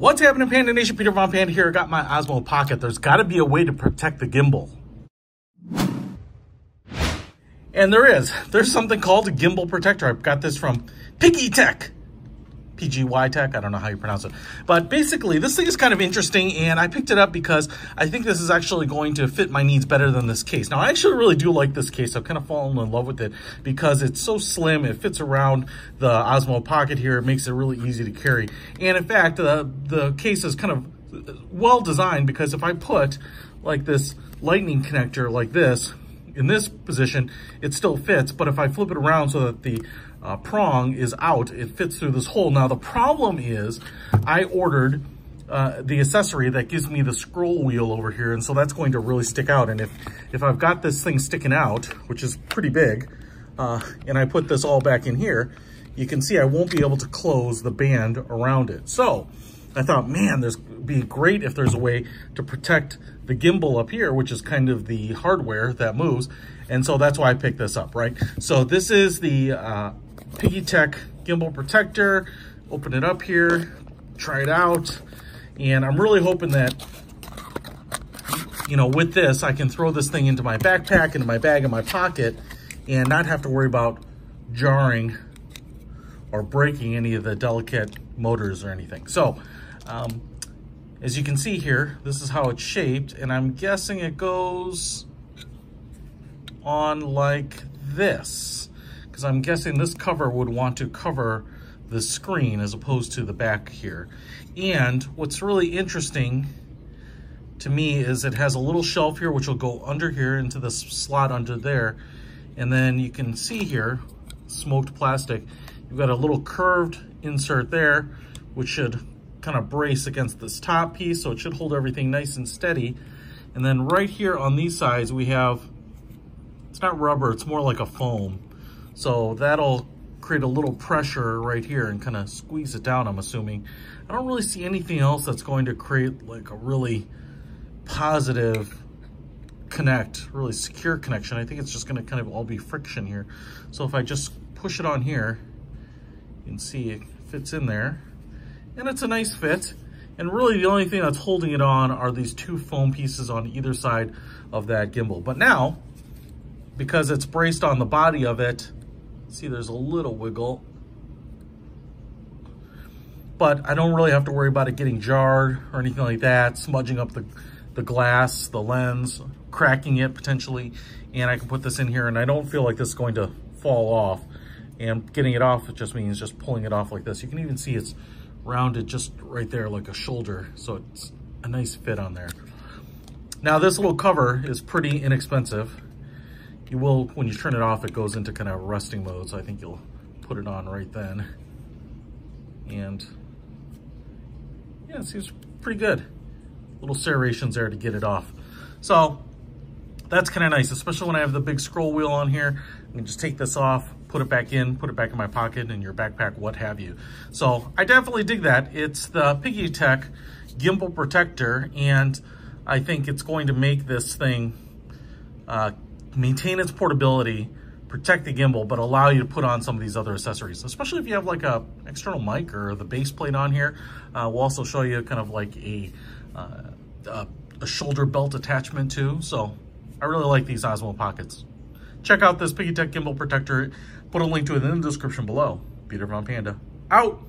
What's happening, Panda Nation? Peter Von Panda here. I got my Osmo Pocket. There's got to be a way to protect the gimbal. And there is. There's something called a gimbal protector. I've got this from PGYTECH. PGYTECH, I don't know how you pronounce it. But basically, this thing is kind of interesting, and I picked it up because I think this is actually going to fit my needs better than this case. Now, I actually really do like this case. I've kind of fallen in love with it because it's so slim. It fits around the Osmo Pocket here. It makes it really easy to carry. And in fact, the case is kind of well designed because if I put like this lightning connector like this, in this position, it still fits, but if I flip it around so that the prong is out, it fits through this hole. Now, the problem is I ordered the accessory that gives me the scroll wheel over here, and so that's going to really stick out. And if I've got this thing sticking out, which is pretty big, and I put this all back in here, you can see I won't be able to close the band around it. So I thought, man, it'd be great if there's a way to protect the gimbal up here, which is kind of the hardware that moves. And so that's why I picked this up, right? So this is the PGYTECH gimbal protector. Open it up here, try it out. And I'm really hoping that, you know, with this, I can throw this thing into my backpack, into my bag, in my pocket, and not have to worry about jarring or breaking any of the delicate motors or anything. So, as you can see here, this is how it's shaped, and I'm guessing it goes on like this, because I'm guessing this cover would want to cover the screen as opposed to the back here. And what's really interesting to me is it has a little shelf here, which will go under here into this slot under there. And then you can see here, smoked plastic, you've got a little curved insert there, which should kind of brace against this top piece, so it should hold everything nice and steady. And then right here on these sides, we have, it's not rubber, it's more like a foam. So that'll create a little pressure right here and kind of squeeze it down, I'm assuming. I don't really see anything else that's going to create like a really positive really secure connection. I think it's just gonna kind of all be friction here. So if I just push it on here, you can see it fits in there. And it's a nice fit. And really the only thing that's holding it on are these two foam pieces on either side of that gimbal. But now, because it's braced on the body of it, see there's a little wiggle, but I don't really have to worry about it getting jarred or anything like that, smudging up the glass, the lens, cracking it potentially. And I can put this in here and I don't feel like this is going to fall off. And getting it off, it just means just pulling it off like this. You can even see it's rounded just right there like a shoulder, so it's a nice fit on there. Now this little cover is pretty inexpensive. You will, when you turn it off, it goes into kind of resting mode, so I think you'll put it on right then. And yeah, it seems pretty good. Little serrations there to get it off. So that's kind of nice, especially when I have the big scroll wheel on here. I can just take this off, put it back in my pocket, in your backpack, what have you. So I definitely dig that. It's the PGYTECH gimbal protector, and I think it's going to make this thing maintain its portability, protect the gimbal, but allow you to put on some of these other accessories, especially if you have like a external mic or the base plate on here. We'll also show you kind of like a shoulder belt attachment too. So I really like these Osmo Pockets. Check out this PGYTECH gimbal protector. Put a link to it in the description below. Peter Von Panda, out.